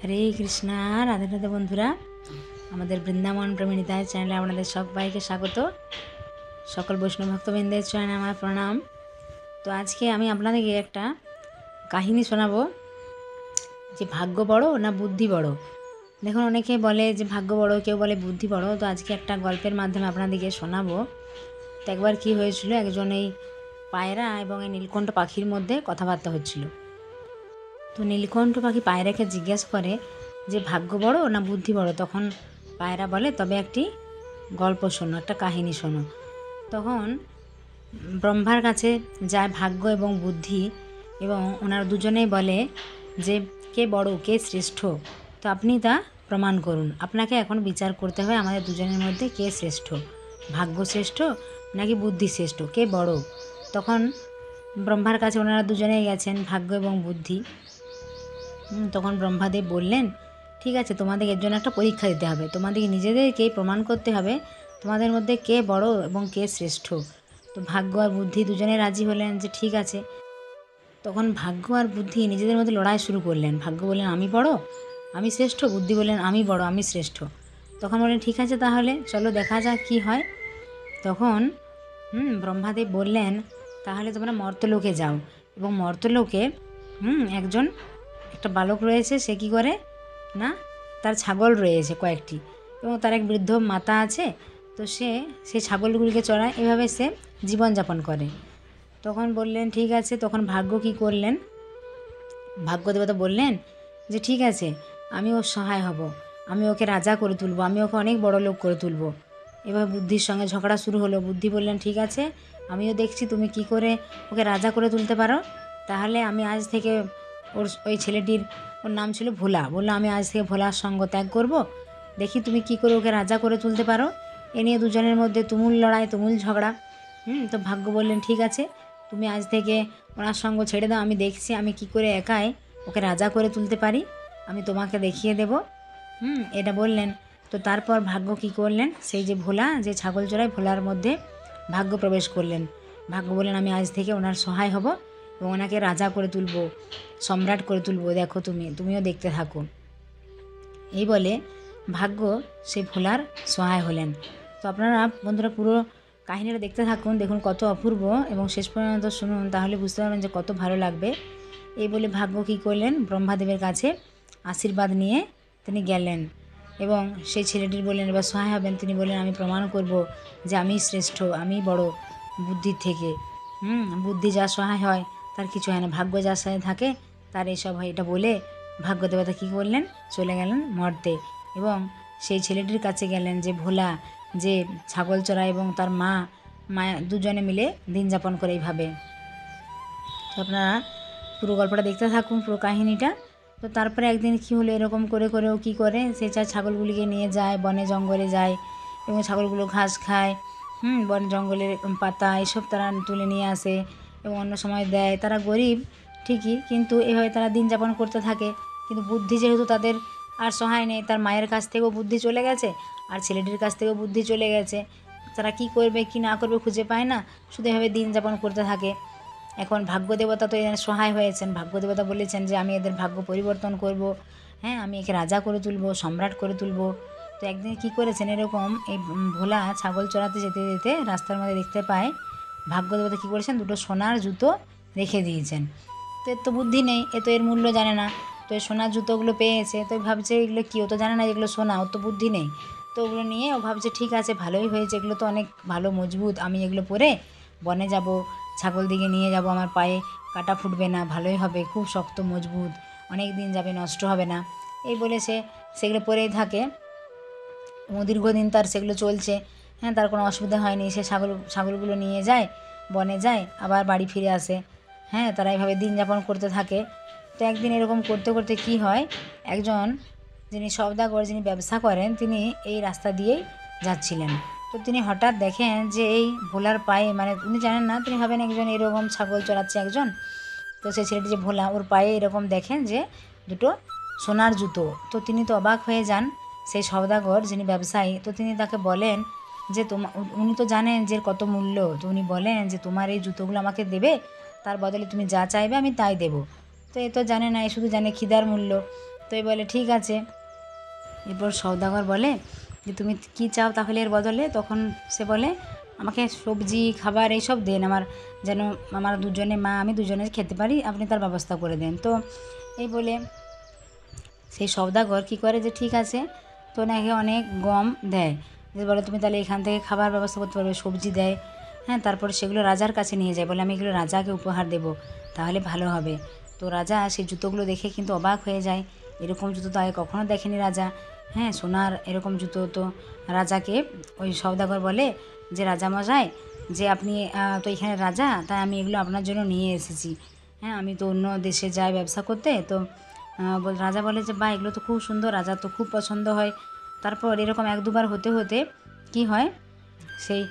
হরে কৃষ্ণা, রাধে রাধে বন্ধুরা। আমাদের বৃন্দাবন প্রেমিণীতায় চ্যানেলে আপনাদের সবাইকে স্বাগত। সকল বৈষ্ণব ভক্তবৃন্দের চরণে আমার প্রণাম। তো আজকে আমি আপনাদেরকে একটা কাহিনী শোনাবো, যে ভাগ্য বড় না বুদ্ধি বড়। দেখুন, অনেকে বলে যে ভাগ্য বড়, কেউ বলে বুদ্ধি বড়। তো আজকে একটা গল্পের মাধ্যমে আপনাদেরকে শোনাবো। তো একবার কী হয়েছিল, একজন এই পায়রা এবং এই নীলকণ্ঠ পাখির মধ্যে কথাবার্তা হচ্ছিল। তো নীলকণ্ঠ পাখি পায়রাকে জিজ্ঞেস করে যে ভাগ্য বড় না বুদ্ধি বড়। তখন পায়রা বলে, তবে একটি গল্প শোনো, একটা কাহিনী শোনো। তখন ব্রহ্মার কাছে যায় ভাগ্য এবং বুদ্ধি, এবং ওনারা দুজনেই বলে যে কে বড়, কে শ্রেষ্ঠ। তো আপনি তা প্রমাণ করুন। আপনাকে এখন বিচার করতে হবে আমাদের দুজনের মধ্যে কে শ্রেষ্ঠ, ভাগ্য শ্রেষ্ঠ নাকি বুদ্ধি শ্রেষ্ঠ, কে বড়। তখন ব্রহ্মার কাছে ওনারা দুজনেই গেছেন, ভাগ্য এবং বুদ্ধি। তখন ব্রহ্মাদেব বললেন, ঠিক আছে, তোমাদের এর জন্য একটা পরীক্ষা দিতে হবে। তোমাদেরকে নিজেদেরকেই প্রমাণ করতে হবে তোমাদের মধ্যে কে বড় এবং কে শ্রেষ্ঠ। তো ভাগ্য আর বুদ্ধি দুজনে রাজি হলেন যে ঠিক আছে। তখন ভাগ্য আর বুদ্ধি নিজেদের মধ্যে লড়াই শুরু করলেন। ভাগ্য বললেন আমি বড়, আমি শ্রেষ্ঠ। বুদ্ধি বললেন আমি বড়, আমি শ্রেষ্ঠ। তখন বললেন ঠিক আছে, তাহলে চলো দেখা যাক কী হয়। তখন ব্রহ্মাদেব বললেন, তাহলে তোমরা মর্তলোকে যাও, এবং মর্তলোকে একজন একটা বালক রয়েছে। সে কী করে না, তার ছাগল রয়েছে কয়েকটি, এবং তার এক বৃদ্ধ মাতা আছে। তো সে সেই ছাগলগুলিকে চড়ায়, এভাবে সে জীবনযাপন করে। তখন বললেন ঠিক আছে। তখন ভাগ্য কী করলেন, ভাগ্য দেবতা বললেন যে ঠিক আছে, আমি ওর সহায় হব, আমি ওকে রাজা করে তুলব, আমি ওকে অনেক বড় লোক করে তুলব। এবার বুদ্ধির সঙ্গে ঝগড়া শুরু হলো। বুদ্ধি বললেন ঠিক আছে, আমিও দেখছি তুমি কি করে ওকে রাজা করে তুলতে পারো। তাহলে আমি আজ থেকে ওই ছেলেটির, ওর নাম ছিল ভোলা, বললো আমি আজ থেকে ভোলার সঙ্গ ত্যাগ করব, দেখি তুমি কি করে ওকে রাজা করে তুলতে পারো। এ নিয়ে দুজনের মধ্যে তুমুল লড়াই, তুমুল ঝগড়া। তো ভাগ্য বললেন ঠিক আছে, তুমি আজ থেকে ওনার সঙ্গ ছেড়ে দাও, আমি দেখছি আমি কি করে একাই ওকে রাজা করে তুলতে পারি, আমি তোমাকে দেখিয়ে দেব। এটা বললেন। তো তারপর ভাগ্য কী করলেন, সেই যে ভোলা, যে ছাগল চড়ায়, ভোলার মধ্যে ভাগ্য প্রবেশ করলেন। ভাগ্য বললেন আমি আজ থেকে ওনার সহায় হব এবং ওনাকে রাজা করে তুলব, সম্রাট করে তুলব, দেখো তুমিও দেখতে থাকো। এই বলে ভাগ্য সেই ভোলার সহায় হলেন। তো আপনারা বন্ধুরা পুরো কাহিনীটা দেখতে থাকুন, দেখুন কত অপূর্ব, এবং শেষ পর্যন্ত শুনুন, তাহলে বুঝতে পারবেন যে কত ভালো লাগবে। এই বলে ভাগ্য কী করলেন, ব্রহ্মাদেবের কাছে আশীর্বাদ নিয়ে তিনি গেলেন, এবং সেই ছেলেটির বললেন এবার সহায় হবেন। তিনি বললেন আমি প্রমাণ করব যে আমি শ্রেষ্ঠ, আমি বড় বুদ্ধির থেকে। বুদ্ধি যা সহায় হয় তার কিছু হয় না, ভাগ্য যার সাথে থাকে তার এসব হয়। এটা বলে ভাগ্য দেবতা কী করলেন, চলে গেলেন মর্তে, এবং সেই ছেলেটির কাছে গেলেন যে ভোলা, যে ছাগল চড়ায়, এবং তার মায়া দুজনে মিলে দিন যাপন করে এইভাবে। তো আপনারা পুরো গল্পটা দেখতে থাকুন, পুরো কাহিনীটা। তো তারপরে একদিন কী হলো, এরকম করে করেও কী করে সে ছাগলগুলিকে নিয়ে যায়, বনে জঙ্গলে যায়, এবং ছাগলগুলো ঘাস খায়, বন জঙ্গলের পাতা এসব তারা তুলে নিয়ে আসে, এবং অন্য সময় দেয়। তারা গরিব ঠিকই, কিন্তু এভাবে তারা দিন যাপন করতে থাকে। কিন্তু বুদ্ধি যেহেতু তাদের আর সহায় নেই, তার মায়ের কাছ থেকেও বুদ্ধি চলে গেছে, আর ছেলেটির কাছ থেকেও বুদ্ধি চলে গেছে। তারা কি করবে কি না করবে খুঁজে পায় না, শুধু এভাবে দিন যাপন করতে থাকে। এখন ভাগ্য দেবতা তো এখানে সহায় হয়েছেন। ভাগ্য দেবতা বলেছেন যে আমি এদের ভাগ্য পরিবর্তন করব, আমি একে রাজা করে তুলব, সম্রাট করে তুলব। তো একদিন কী করেছেন, এরকম এই ভোলা ছাগল চড়াতে যেতে যেতে রাস্তার মধ্যে দেখতে পায় ভাগ্য দেবতা কী করেছেন, দুটো সোনার জুতো রেখে দিয়েছেন। তো এর তো বুদ্ধি নেই, এ তো এর মূল্য জানে না। তো এই সোনার জুতোগুলো পেয়েছে, তো ভাবছে এগুলো কী, ও তো জানে না এগুলো সোনা, ওর তো বুদ্ধি নেই। তো ওগুলো নিয়ে ও ভাবছে ঠিক আছে, ভালোই হয়েছে, এগুলো তো অনেক ভালো মজবুত, আমি এগুলো পরে বনে যাব, ছাগল দিকে নিয়ে যাব, আমার পায়ে কাটা ফুটবে না, ভালোই হবে, খুব শক্ত মজবুত, অনেক দিন যাবে, নষ্ট হবে না। এই বলে সে সেগুলো পরেই থাকে, এবং দীর্ঘদিন তার সেগুলো চলছে। তার কোনো অসুবিধা হয়নি। সে ছাগলগুলো নিয়ে যায়, বনে যায়, আবার বাড়ি ফিরে আসে। তারা এইভাবে দিন যাপন করতে থাকে। তো একদিন এরকম করতে করতে কী হয়, একজন যিনি সওদাগর, যিনি ব্যবসা করেন, তিনি এই রাস্তা দিয়েই যাচ্ছিলেন। তো তিনি হঠাৎ দেখেন যে এই ভোলার পায়ে, মানে উনি জানেন না, তিনি ভাবেন একজন এরকম ছাগল চড়াচ্ছে একজন। তো সেই ছেলেটি যে ভোলা, ওর পায়ে এরকম দেখেন যে দুটো সোনার জুতো। তো তিনি তো অবাক হয়ে যান, সেই সওদাগর যিনি ব্যবসায়ী। তো তিনি তাকে বলেন যে উনি তো জানেন যে কত মূল্য। তো উনি বলেন যে তোমার এই জুতোগুলো আমাকে দেবে, তার বদলে তুমি যা চাইবে আমি তাই দেবো। তো এ তো জানে না, এ শুধু জানে খিদার মূল্য। তো তো এই বলে ঠিক আছে। এরপর সওদাগর বলে যে তুমি কি চাও তাহলে এর বদলে? তখন সে বলে আমাকে সবজি খাবার এইসব দেন, আমার যেন আমার দুজনে মা আমি দুজনে খেতে পারি, আপনি তার ব্যবস্থা করে দেন। তো এই বলে সেই সওদাগর কী করে যে ঠিক আছে, তো ওনাকে অনেক গম দেয়, যে বলে তুমি তাহলে এখান থেকে খাবার ব্যবস্থা করতে পারবে, সবজি দেয়। হ্যাঁ, তারপরে সেগুলো রাজার কাছে নিয়ে যায়, বলে আমি এগুলো রাজাকে উপহার দেব, তাহলে ভালো হবে। তো রাজা সেই জুতোগুলো দেখে কিন্তু অবাক হয়ে যায়, এরকম জুতো তো আগে কখনো দেখেনি রাজা। হ্যাঁ, সোনার এরকম জুতো। তো রাজাকে ওই সওদাগর বলে যে রাজামশাই, যে আপনি তো এখানে রাজা, তাই আমি এগুলো আপনার জন্য নিয়ে এসেছি। হ্যাঁ, আমি তো অন্য দেশে যাই ব্যবসা করতে। তো রাজা বলে যে বাহ, এগুলো তো খুব সুন্দর, রাজা তো খুব পছন্দ হয়। তারপর এরকম এক দুবার হতে হতে কি হয়, সেই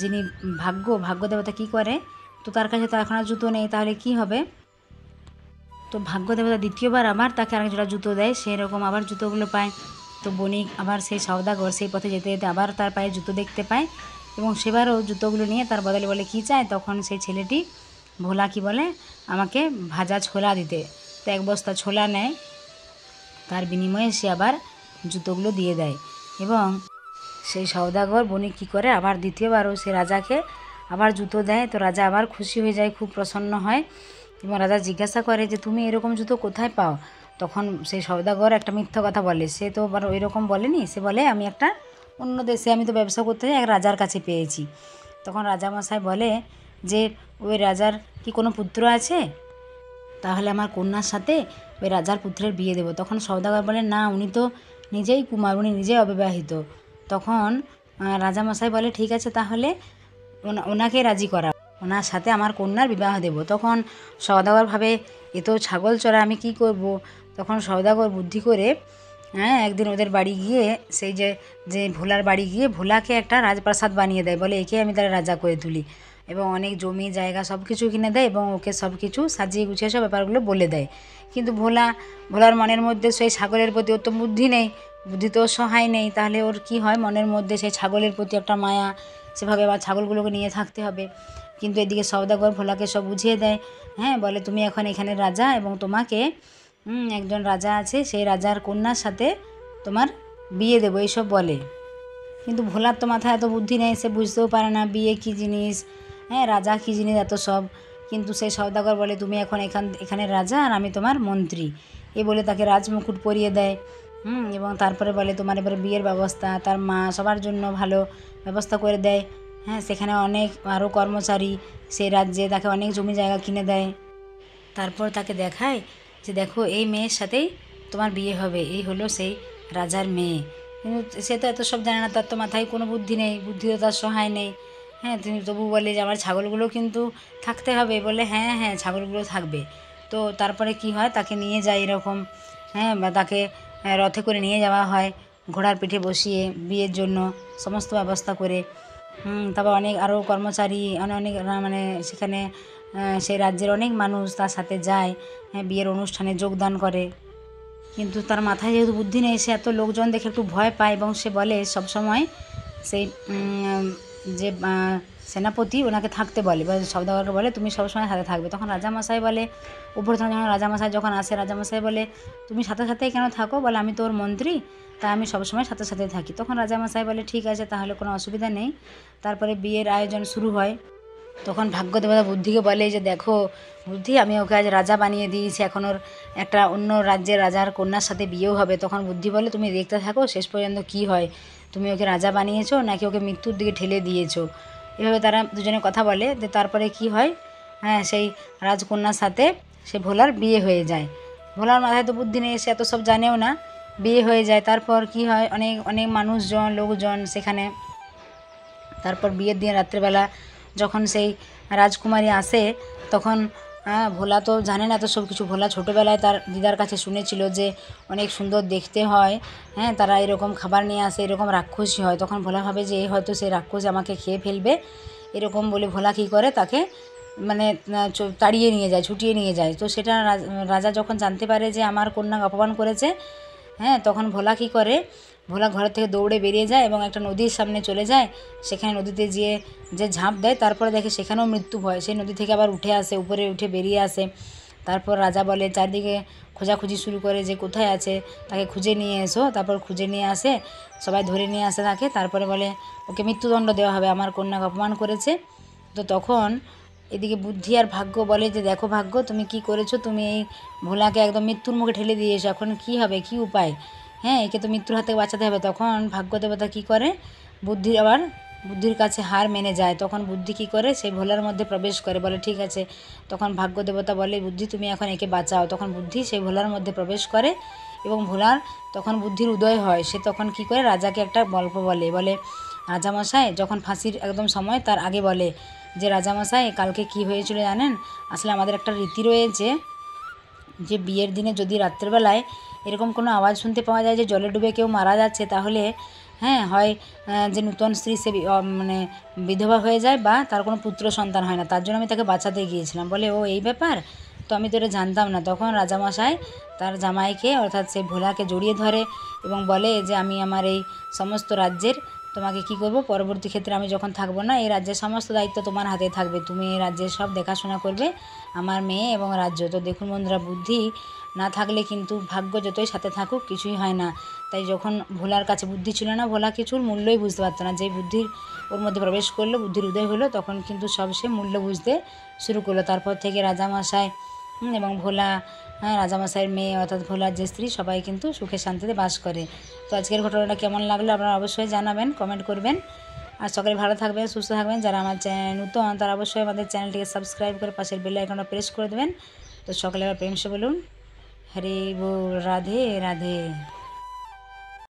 যিনি ভাগ্য দেবতা কী করে, তো তার কাছে তো এখন আর জুতো নেই, তাহলে কি হবে? তো ভাগ্য দেবতা দ্বিতীয়বার আবার তাকে আরেক জোড়া জুতো দেয়, সেরকম আবার জুতোগুলো পায়। তো বণিক আবার সেই সওদাগর সেই পথে যেতে যেতে আবার তার পায়ে জুতো দেখতে পায়, এবং সেবারও জুতোগুলো নিয়ে তার বদলে বলে কী চায়। তখন সেই ছেলেটি ভোলা কি বলে, আমাকে ভাজা ছোলা দিতে। তো এক বস্তা ছোলা নেয়, তার বিনিময়ে সে আবার জুতোগুলো দিয়ে দেয়। এবং সেই সওদাগর বণিক কী করে, আবার দ্বিতীয়বারও সে রাজাকে আবার জুতো দেয়। তো রাজা আবার খুশি হয়ে যায়, খুব প্রসন্ন হয়, এবং রাজা জিজ্ঞাসা করে যে তুমি এরকম জুতো কোথায় পাও? তখন সেই সওদাগর একটা মিথ্যা কথা বলে, সে তো আবার ওই রকম বলেনি, সে বলে আমি একটা অন্য দেশে আমি তো ব্যবসা করতে যাই, এক রাজার কাছে পেয়েছি। তখন রাজামশাই বলে যে ওই রাজার কি কোনো পুত্র আছে? তাহলে আমার কন্যার সাথে ওই রাজার পুত্রের বিয়ে দেবো। তখন সওদাগর বলে না, উনি তো নিজেই কুমার, উনি নিজেই অবিবাহিত। তখন রাজামশাই বলে ঠিক আছে, তাহলে ওনাকে রাজি করা, ওনার সাথে আমার কন্যার বিবাহ দেব। তখন সওদাগর ভাবে এ তো ছাগল চড়া, আমি কি করব? তখন সওদাগর বুদ্ধি করে একদিন ওদের বাড়ি গিয়ে সেই যে ভোলার বাড়ি গিয়ে ভোলাকে একটা রাজপ্রাসাদ বানিয়ে দেয়, বলে একে আমি তাহলে রাজা করে তুলি, এবং অনেক জমি জায়গা সব কিছু কিনে দেয়, এবং ওকে সব কিছু সাজিয়ে গুছিয়ে সব ব্যাপারগুলো বলে দেয়। কিন্তু ভোলার মনের মধ্যে সেই ছাগলের প্রতি ওর তো বুদ্ধি নেই, বুদ্ধি তো সহায় নেই, তাহলে ওর কি হয়, মনের মধ্যে সেই ছাগলের প্রতি একটা মায়া, সেভাবে আবার ছাগলগুলোকে নিয়ে থাকতে হবে। কিন্তু এদিকে সওদাগর ভোলাকে সব বুঝিয়ে দেয়। হ্যাঁ, বলে তুমি এখন এখানে রাজা, এবং তোমাকে একজন রাজা আছে, সেই রাজার কন্যার সাথে তোমার বিয়ে দেবো, এইসব বলে। কিন্তু ভোলার তো মাথায় এত বুদ্ধি নেই, সে বুঝতেও পারে না বিয়ে কী জিনিস, হ্যাঁ রাজা কী জিনিস, এত সব। কিন্তু সেই সওদাগর বলে তুমি এখন এখানে রাজা, আর আমি তোমার মন্ত্রী, এ বলে তাকে রাজমুকুট পরিয়ে দেয়। এবং তারপরে বলে তোমার এবারে বিয়ের ব্যবস্থা, তার মা সবার জন্য ভালো ব্যবস্থা করে দেয়। হ্যাঁ, সেখানে অনেক আরও কর্মচারী সেই রাজ্যে, তাকে অনেক জমি জায়গা কিনে দেয়। তারপর তাকে দেখায় যে দেখো এই মেয়ের সাথেই তোমার বিয়ে হবে, এই হলো সেই রাজার মেয়ে। কিন্তু সে তো এত সব জানে না, তার তো মাথায় কোনো বুদ্ধি নেই, বুদ্ধি তো তার সহায় নেই। হ্যাঁ, তিনি তবু বলে যে আমার ছাগলগুলো কিন্তু থাকতে হবে, বলে হ্যাঁ হ্যাঁ ছাগলগুলো থাকবে। তো তারপরে কি হয়, তাকে নিয়ে যায় এরকম, হ্যাঁ বা তাকে রথে করে নিয়ে যাওয়া হয়, ঘোড়ার পিঠে বসিয়ে বিয়ের জন্য সমস্ত ব্যবস্থা করে। তারপর অনেক আরও কর্মচারী অনেক মানে সেখানে সেই রাজ্যের অনেক মানুষ তার সাথে যায়, বিয়ের অনুষ্ঠানে যোগদান করে। কিন্তু তার মাথায় যেহেতু বুদ্ধি নেই, সে এত লোকজন দেখে একটু ভয় পায়, এবং সে বলে সবসময় সেই যে সেনাপতি ওনাকে থাকতে বলে, বা সওদাগরকে বলে তুমি সবসময় সাথে থাকবে। তখন রাজামশাই বলে উপরতন যখন রাজামশাই যখন আসে, রাজামশাই বলে তুমি সাথে সাথেই কেন থাকো? বলে আমি তোর মন্ত্রী, তাই আমি সবসময় সাথে সাথে থাকি। তখন রাজামশাই বলে ঠিক আছে, তাহলে কোনো অসুবিধা নেই। তারপরে বিয়ের আয়োজন শুরু হয়। তখন ভাগ্যদেবতা বুদ্ধিকে বলে যে দেখো বুদ্ধি, আমি ওকে আজ রাজা বানিয়ে দিয়েছি, এখন ওর একটা অন্য রাজ্যের রাজার কন্যার সাথে বিয়েও হবে। তখন বুদ্ধি বলে তুমি দেখতে থাকো শেষ পর্যন্ত কি হয়, তুমি ওকে রাজা বানিয়েছো নাকি ওকে মৃত্যুর দিকে ঠেলে দিয়েছো। এভাবে তারা দুজনে কথা বলে। যে তারপরে কি হয়, হ্যাঁ সেই রাজকন্যার সাথে সে ভোলার বিয়ে হয়ে যায়। ভোলার মাথায় তো বুদ্ধি নেই, সে এত সব জানেও না, বিয়ে হয়ে যায়। তারপর কি হয়, অনেক অনেক মানুষজন লোকজন সেখানে। তারপর বিয়ের দিন রাত্রেবেলা যখন সেই রাজকুমারী আসে, তখন ভোলা তো জানে না তো সব কিছু। ভোলা ছোটোবেলায় তার দিদার কাছে শুনেছিল যে অনেক সুন্দর দেখতে হয়, হ্যাঁ তারা এরকম খাবার নিয়ে আসে, এরকম রাক্ষসী হয়। তখন ভোলা ভাবে যে এই হয়তো সেই রাক্ষসী আমাকে খেয়ে ফেলবে, এরকম বলে ভোলা কী করে তাকে মানে তাড়িয়ে নিয়ে যায়, ছুটিয়ে নিয়ে যায়। তো সেটা রাজা যখন জানতে পারে যে আমার কন্যাকে অপমান করেছে, হ্যাঁ তখন ভোলা কী করে, ভোলা ঘরের থেকে দৌড়ে বেরিয়ে যায় এবং একটা নদীর সামনে চলে যায়। সেখানে নদীতে গিয়ে যে ঝাঁপ দেয়, তারপরে দেখে সেখানেও মৃত্যু ভয়, সেই নদী থেকে আবার উঠে আসে, উপরে উঠে বেরিয়ে আসে। তারপর রাজা বলে, চারদিকে খোঁজাখুঁজি শুরু করে যে কোথায় আছে, তাকে খুঁজে নিয়ে এসো। তারপর খুঁজে নিয়ে আসে, সবাই ধরে নিয়ে আসে তাকে। তারপরে বলে ওকে মৃত্যুদণ্ড দেওয়া হবে, আমার কন্যাকে অপমান করেছে। তো তখন এদিকে বুদ্ধি আর ভাগ্য বলে যে দেখো ভাগ্য, তুমি কি করেছো, তুমি এই ভোলাকে একদম মৃত্যুর মুখে ঠেলে দিয়েছো, এখন কি হবে, কি উপায়, হ্যাঁ একে তো মৃত্যুর হাত থেকে বাঁচাতে হবে। তখন ভাগ্য দেবতা কী করে, বুদ্ধির কাছে হার মেনে যায়। তখন বুদ্ধি কী করে, সেই ভোলার মধ্যে প্রবেশ করে, বলে ঠিক আছে। তখন ভাগ্য দেবতা বলে বুদ্ধি তুমি এখন একে বাঁচাও। তখন বুদ্ধি সেই ভোলার মধ্যে প্রবেশ করে এবং ভোলার তখন বুদ্ধির উদয় হয়। সে তখন কী করে, রাজাকে একটা গল্প বলে রাজামশাই যখন ফাঁসির একদম সময় তার আগে বলে যে রাজামশাই কালকে কি হয়েছিল জানেন, আসলে আমাদের একটা রীতি রয়েছে যে বিয়ের দিনে যদি রাত্রেবেলায় এরকম কোনো আওয়াজ শুনতে পাওয়া যায় যে জলে ডুবে কেউ মারা যাচ্ছে, তাহলে হ্যাঁ হয় যে নূতন স্ত্রী সে মানে বিধবা হয়ে যায় বা তার কোনো পুত্র সন্তান হয় না, তার জন্য আমি তাকে বাঁচাতে গিয়েছিলাম। বলে ও এই ব্যাপার, তো আমি তো এটা জানতাম না। তখন রাজামশাই তার জামাইকে অর্থাৎ সেই ভোলাকে জড়িয়ে ধরে এবং বলে যে আমি আমার এই সমস্ত রাজ্যের তোমাকে কি করব, পরবর্তী ক্ষেত্রে আমি যখন থাকবো না এই রাজ্যের সমস্ত দায়িত্ব তোমার হাতে থাকবে, তুমি এই রাজ্যের সব দেখাশোনা করবে, আমার মেয়ে এবং রাজ্য। তো দেখুন বন্ধুরা, বুদ্ধি না থাকলে কিন্তু ভাগ্য যতই সাথে থাকুক কিছুই হয় না। তাই যখন ভোলার কাছে বুদ্ধি ছিল না, ভোলা কিছুর মূল্যই বুঝতে পারতো না। যেই বুদ্ধির ওর মধ্যে প্রবেশ করলো, বুদ্ধির উদয় হলো, তখন কিন্তু সব সে মূল্য বুঝতে শুরু করলো। তারপর থেকে রাজামশাই এবং ভোলা, হ্যাঁ রাজামশাইয়ের মেয়ে অর্থাৎ ভোলার যে স্ত্রী, সবাই কিন্তু সুখে শান্তিতে বাস করে। তো আজকের ঘটনাটা কেমন লাগলো আপনারা অবশ্যই জানাবেন, কমেন্ট করবেন। আর সকলে ভালো থাকবেন, সুস্থ থাকবেন। যারা আমার চ্যানেল নতুন তারা অবশ্যই আমাদের চ্যানেলটিকে সাবস্ক্রাইব করে পাশের বেল আইকনটা প্রেস করে দেবেন। তো সকলে আবার প্রেম সে বলুন হরি বল, রাধে রাধে।